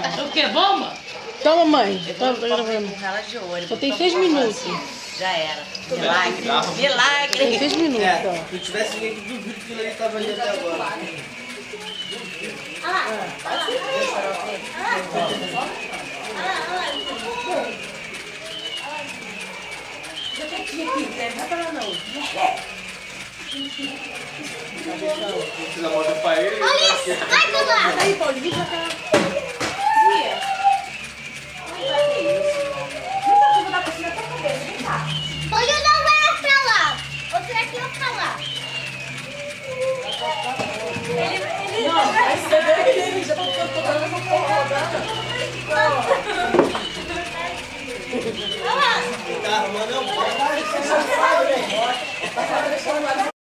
O que? Bomba? Toma, mãe. Toma, tô Com gravando. ela de ônibus. Só tem Tô 6 com minutos. Já era. Milagre. Milagre. Tem 6 minutos, ó. Se eu tivesse ninguém que duvido que ele tava ali até agora. Precisa mostrar pra ele. Alice, vai pra lá. Aí, Paulinho, já tá. Olha, não vai pra lá. Outra aqui vai pra lá. Ele já tá tocando essa porra rodando. Olha lá. Tá arrumando, não.